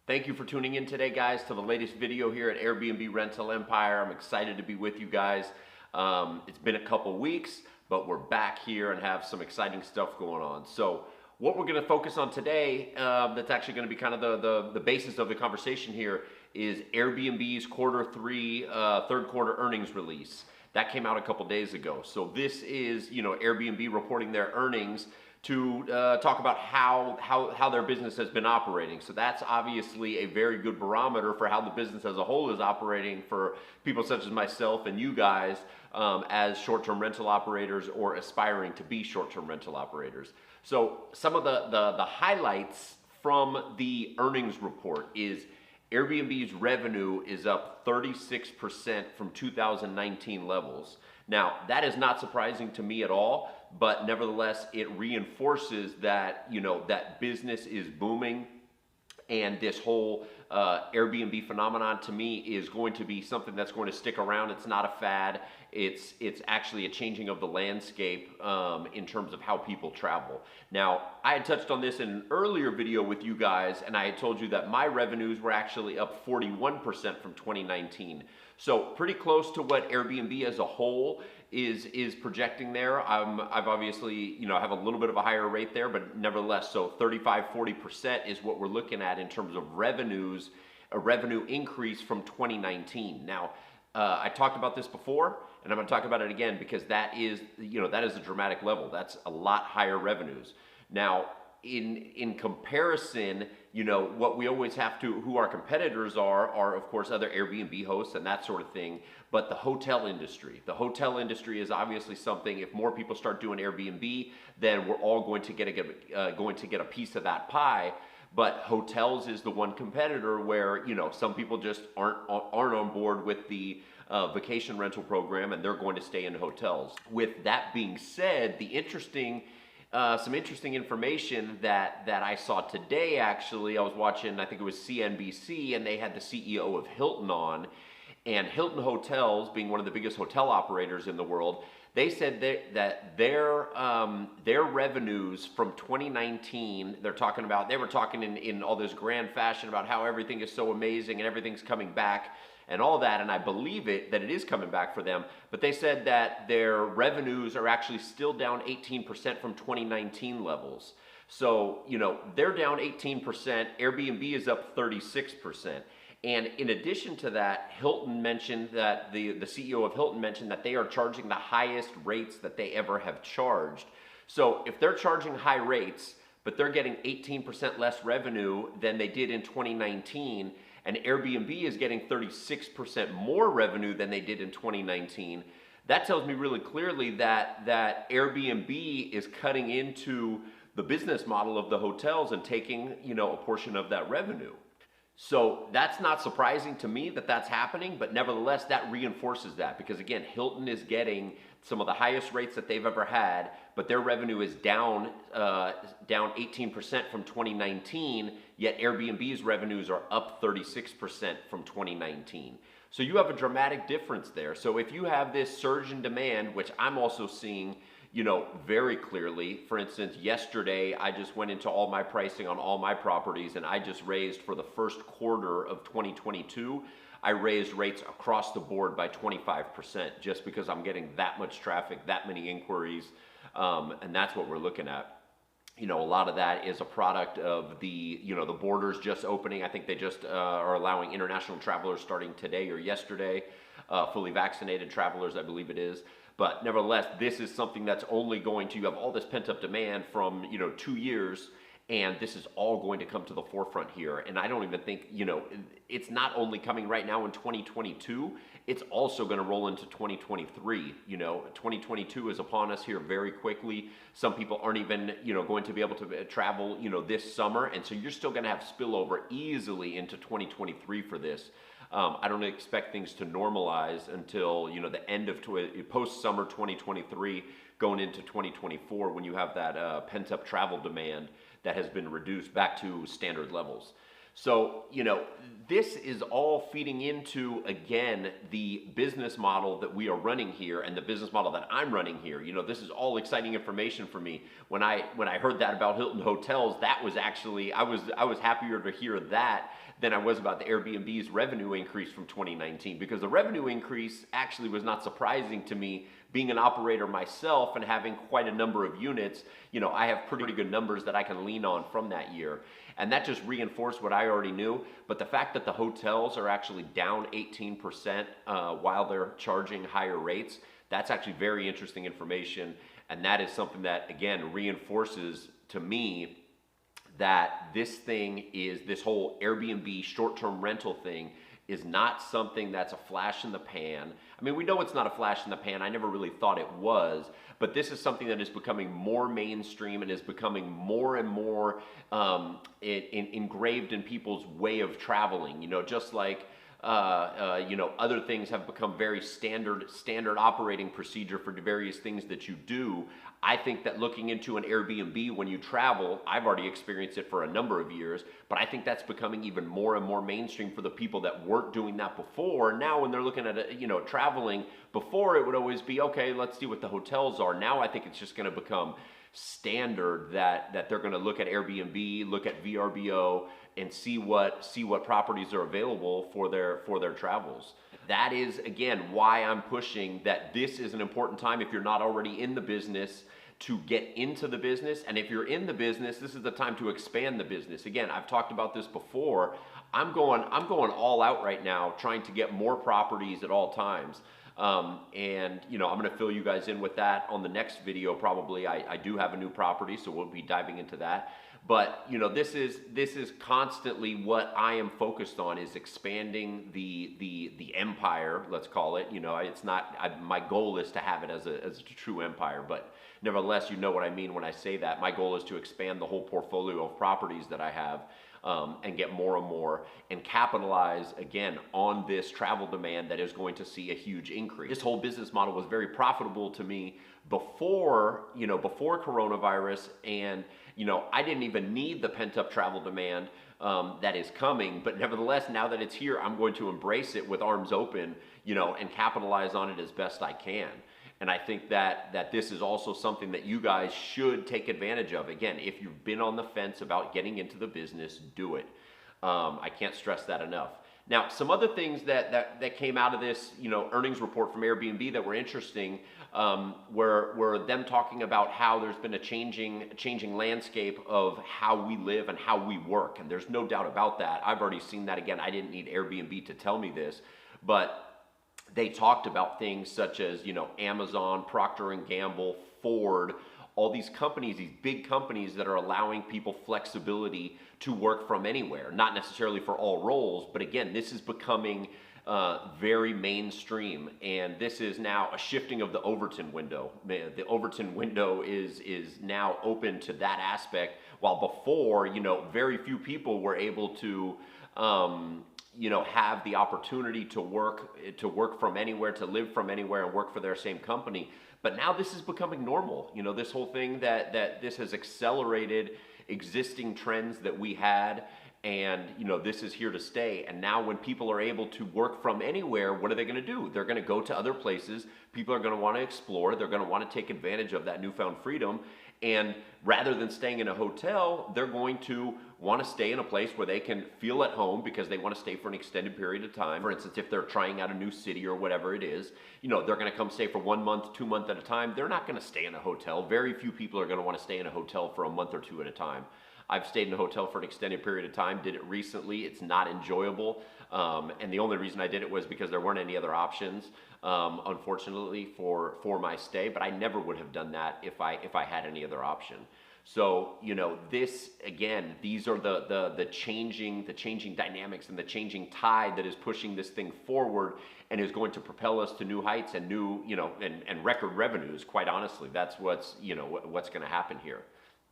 Thank you for tuning in today, guys, to the latest video here at Airbnb Rental Empire. I'm excited to be with you guys. It's been a couple weeks, but we're back here and have some exciting stuff going on. So what we're going to focus on today, that's actually going to be kind of the basis of the conversation here, is Airbnb's third quarter earnings release. That came out a couple days ago. So this is, Airbnb reporting their earnings to talk about how their business has been operating. So that's obviously a very good barometer for how the business as a whole is operating for people such as myself and you guys as short-term rental operators or aspiring to be short-term rental operators. So some of the highlights from the earnings report is Airbnb's revenue is up 36% from 2019 levels. Now, that is not surprising to me at all, but nevertheless, it reinforces that, that business is booming, and this whole Airbnb phenomenon to me is going to be something that's going to stick around. It's not a fad. It's actually a changing of the landscape in terms of how people travel. Now, I had touched on this in an earlier video with you guys, and I had told you that my revenues were actually up 41% from 2019. So pretty close to what Airbnb as a whole is projecting there. I've obviously, have a little bit of a higher rate there, but nevertheless, so 35-40% is what we're looking at in terms of revenues, a revenue increase from 2019. Now, I talked about this before, and I'm going to talk about it again because that is a dramatic level. That's a lot higher revenues. Now, in comparison, what we always have to, who our competitors are of course other Airbnb hosts and that sort of thing, but the hotel industry. The hotel industry is obviously something, if more people start doing Airbnb, then we're all going to get a piece of that pie. But hotels is the one competitor where, some people just aren't on board with the vacation rental program, and they're going to stay in hotels. With that being said, some interesting information that I saw today, actually. I was watching, I think it was CNBC, and they had the CEO of Hilton on. And Hilton Hotels, being one of the biggest hotel operators in the world, they said that their revenues from 2019, they were talking in all this grand fashion about how everything is so amazing and everything's coming back and all that, and I believe that it is coming back for them, but they said that their revenues are actually still down 18% from 2019 levels. So, they're down 18%, Airbnb is up 36%. And in addition to that, Hilton mentioned that the CEO of Hilton mentioned that they are charging the highest rates that they ever have charged. So if they're charging high rates, but they're getting 18% less revenue than they did in 2019, and Airbnb is getting 36% more revenue than they did in 2019, that tells me really clearly that Airbnb is cutting into the business model of the hotels and taking, a portion of that revenue. So that's not surprising to me that that's happening, but nevertheless, that reinforces that because, again, Hilton is getting some of the highest rates that they've ever had, but their revenue is down 18% from 2019, yet Airbnb's revenues are up 36% from 2019. So you have a dramatic difference there. So if you have this surge in demand, which I'm also seeing, very clearly. For instance, yesterday I just went into all my pricing on all my properties, and I just raised for the first quarter of 2022, I raised rates across the board by 25% just because I'm getting that much traffic, that many inquiries, and that's what we're looking at. A lot of that is a product of the borders just opening. I think they just are allowing international travelers starting today or yesterday, fully vaccinated travelers, I believe it is. But nevertheless, this is something that's only going to, you have all this pent-up demand from, 2 years, and this is all going to come to the forefront here. And I don't even think, it's not only coming right now in 2022, it's also going to roll into 2023. 2022 is upon us here very quickly. Some people aren't even, going to be able to travel, this summer. And so you're still going to have spillover easily into 2023 for this. I don't expect things to normalize until, the end of post-summer 2023 going into 2024 when you have that pent-up travel demand that has been reduced back to standard levels. So, this is all feeding into, again, the business model that we are running here and the business model that I'm running here. This is all exciting information for me. When I heard that about Hilton Hotels, that was actually, I was happier to hear that than I was about the Airbnb's revenue increase from 2019, because the revenue increase actually was not surprising to me. Being an operator myself and having quite a number of units, I have pretty good numbers that I can lean on from that year. And that just reinforced what I already knew. But the fact that the hotels are actually down 18% while they're charging higher rates, that's actually very interesting information. And that is something that, again, reinforces to me that this whole Airbnb short-term rental thing is not something that's a flash in the pan. I mean, we know it's not a flash in the pan. I never really thought it was, but this is something that is becoming more mainstream and is becoming more and more engraved in people's way of traveling. Just like other things have become very standard operating procedure for the various things that you do. I think that looking into an Airbnb when you travel, I've already experienced it for a number of years, but I think that's becoming even more and more mainstream for the people that weren't doing that before. Now when they're looking at traveling, before it would always be, okay, let's see what the hotels are. Now I think it's just going to become standard that they're going to look at Airbnb, look at VRBO, and see what properties are available for their travels. That is, again, why I'm pushing that this is an important time, if you're not already in the business, to get into the business. And if you're in the business, this is the time to expand the business. Again, I've talked about this before. I'm going all out right now, trying to get more properties at all times. And I'm going to fill you guys in with that on the next video. Probably I do have a new property, so we'll be diving into that. But this is constantly what I am focused on, is expanding the empire, let's call it. It's not my goal is to have it as a true empire, but nevertheless, you know what I mean when I say that. My goal is to expand the whole portfolio of properties that I have, and get more and more, and capitalize again on this travel demand that is going to see a huge increase. This whole business model was very profitable to me before coronavirus, and I didn't even need the pent-up travel demand that is coming, but nevertheless, now that it's here, I'm going to embrace it with arms open, and capitalize on it as best I can. And I think that this is also something that you guys should take advantage of. Again, if you've been on the fence about getting into the business, do it. I can't stress that enough. Now, some other things that came out of this, earnings report from Airbnb that were interesting, were them talking about how there's been a changing landscape of how we live and how we work. And there's no doubt about that. I've already seen that. Again, I didn't need Airbnb to tell me this, but they talked about things such as, Amazon, Procter & Gamble, Ford, all these companies, these big companies that are allowing people flexibility to work from anywhere. Not necessarily for all roles, but again, this is becoming very mainstream, and this is now a shifting of the Overton window. The Overton window is now open to that aspect, while before, very few people were able to have the opportunity to work from anywhere, to live from anywhere and work for their same company. But now this is becoming normal. This whole thing that this has accelerated existing trends that we had, and this is here to stay. And now when people are able to work from anywhere, what are they going to do? They're going to go to other places. People are going to want to explore. They're going to want to take advantage of that newfound freedom. And rather than staying in a hotel, they're going to want to stay in a place where they can feel at home, because they want to stay for an extended period of time. For instance, if they're trying out a new city or whatever it is, they're going to come stay for 1 month, 2 months at a time. They're not going to stay in a hotel. Very few people are going to want to stay in a hotel for a month or two at a time. I've stayed in a hotel for an extended period of time, did it recently. It's not enjoyable. And the only reason I did it was because there weren't any other options, unfortunately, for my stay. But I never would have done that if I had any other option. So, this, again, these are the changing dynamics and the changing tide that is pushing this thing forward and is going to propel us to new heights and new, and record revenues. Quite honestly, that's what's going to happen here.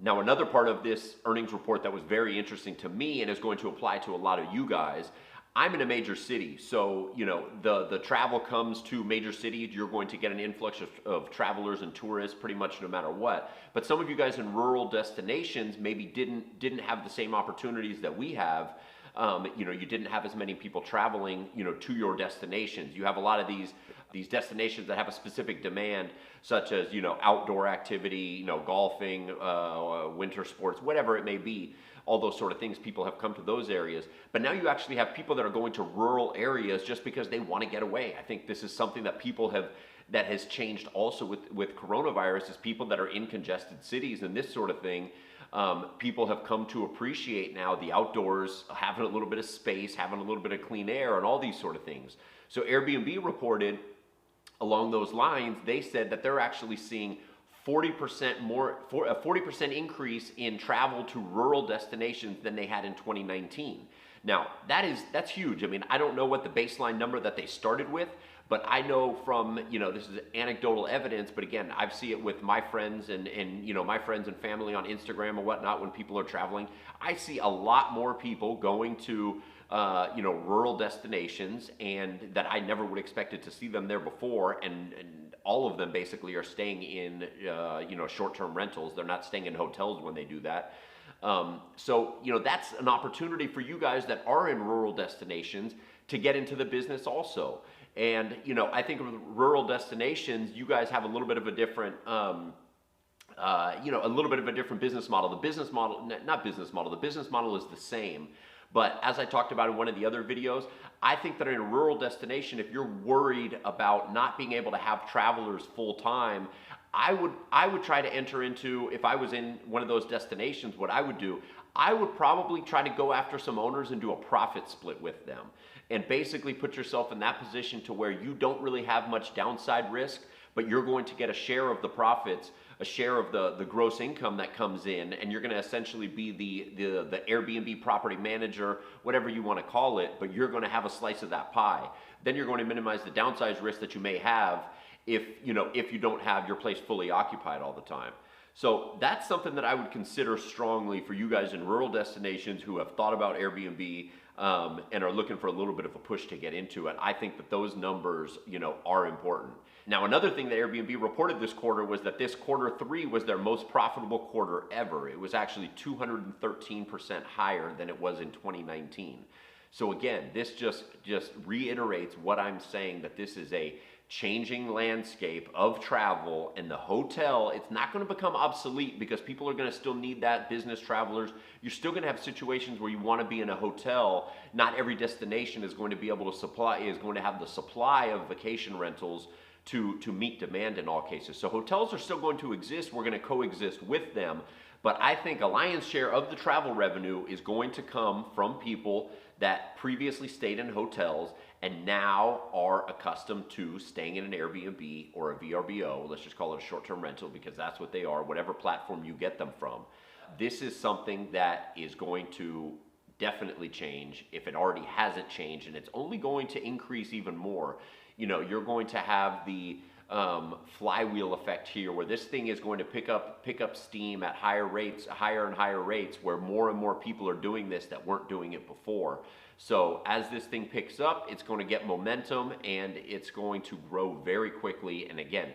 Now, another part of this earnings report that was very interesting to me and is going to apply to a lot of you guys, I'm in a major city, so the travel comes to major cities. You're going to get an influx of travelers and tourists pretty much no matter what. But some of you guys in rural destinations maybe didn't have the same opportunities that we have. You didn't have as many people traveling, to your destinations. You have a lot of these destinations that have a specific demand, such as, outdoor activity, golfing, winter sports, whatever it may be. all those sort of things. People have come to those areas. But now you actually have people that are going to rural areas just because they want to get away. I think this is something that that has changed also with coronavirus, is people that are in congested cities and this sort of thing. People have come to appreciate now the outdoors, having a little bit of space, having a little bit of clean air, and all these sort of things. So Airbnb reported along those lines. They said that they're actually seeing 40% a 40% increase in travel to rural destinations than they had in 2019. Now, that's huge. I mean, I don't know what the baseline number that they started with, but I know from, this is anecdotal evidence, but again, I see it with my friends and my friends and family on Instagram and whatnot when people are traveling. I see a lot more people going to, rural destinations, and that I never would expected to see them there before, and all of them basically are staying in, short-term rentals. They're not staying in hotels when they do that. So, that's an opportunity for you guys that are in rural destinations to get into the business also. And, I think with rural destinations, you guys have a little bit of a different, a little bit of a different business model. The business model is the same. But as I talked about in one of the other videos, I think that in a rural destination, if you're worried about not being able to have travelers full time, I would try to enter into, if I was in one of those destinations, what I would do, I would probably try to go after some owners and do a profit split with them, and basically put yourself in that position to where you don't really have much downside risk, but you're going to get a share of the profits, a share of the gross income that comes in, and you're going to essentially be the Airbnb property manager, whatever you want to call it, but you're going to have a slice of that pie. Then you're going to minimize the downside risk that you may have if you don't have your place fully occupied all the time. So that's something that I would consider strongly for you guys in rural destinations who have thought about Airbnb and are looking for a little bit of a push to get into it. I think that those numbers, are important. Now, another thing that Airbnb reported this quarter was that this Q3 was their most profitable quarter ever. It was actually 213% higher than it was in 2019. So again, this just reiterates what I'm saying, that this is a changing landscape of travel, and the hotel, it's not going to become obsolete because people are going to still need that, business travelers. You're still going to have situations where you want to be in a hotel. Not every destination is going to be able to have the supply of vacation rentals to meet demand in all cases. So hotels are still going to exist. We're going to coexist with them. But I think a lion's share of the travel revenue is going to come from people that previously stayed in hotels and now are accustomed to staying in an Airbnb or a VRBO. Let's just call it a short-term rental because that's what they are, whatever platform you get them from. This is something that is going to definitely change if it already hasn't changed, and it's only going to increase even more. You're going to have the flywheel effect here, where this thing is going to pick up steam at higher and higher rates, where more and more people are doing this that weren't doing it before. So as this thing picks up, it's going to get momentum and it's going to grow very quickly. And again,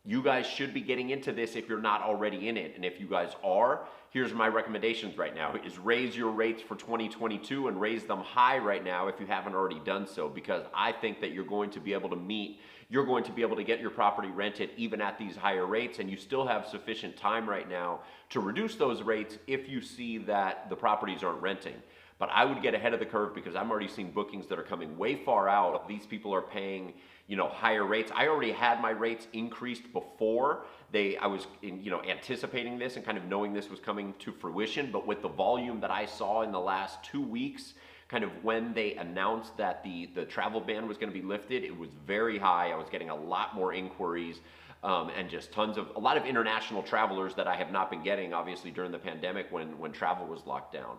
you guys should be getting into this if you're not already in it. And if you guys are, here's my recommendations right now, is raise your rates for 2022 and raise them high right now if you haven't already done so, because I think that you're going to be able to get your property rented even at these higher rates, and you still have sufficient time right now to reduce those rates if you see that the properties aren't renting. But I would get ahead of the curve because I'm already seeing bookings that are coming way far out. These people are paying, higher rates. I already had my rates increased before I was anticipating this and kind of knowing this was coming to fruition. But with the volume that I saw in the last 2 weeks, kind of when they announced that the travel ban was going to be lifted, it was very high. I was getting a lot more inquiries and just a lot of international travelers that I have not been getting, obviously, during the pandemic when travel was locked down.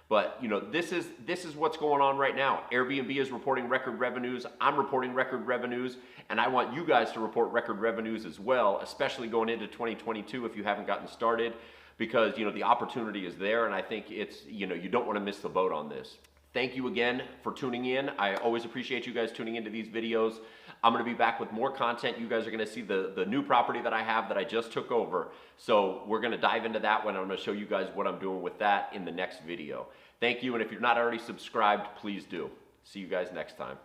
But this is what's going on right now. Airbnb is reporting record revenues. I'm reporting record revenues, and I want you guys to report record revenues as well, especially going into 2022 if you haven't gotten started, because the opportunity is there, and I think it's you don't want to miss the boat on this. Thank you again for tuning in. I always appreciate you guys tuning into these videos. I'm going to be back with more content. You guys are going to see the new property that I have that I just took over. So we're going to dive into that one. I'm going to show you guys what I'm doing with that in the next video. Thank you, and if you're not already subscribed, please do. See you guys next time.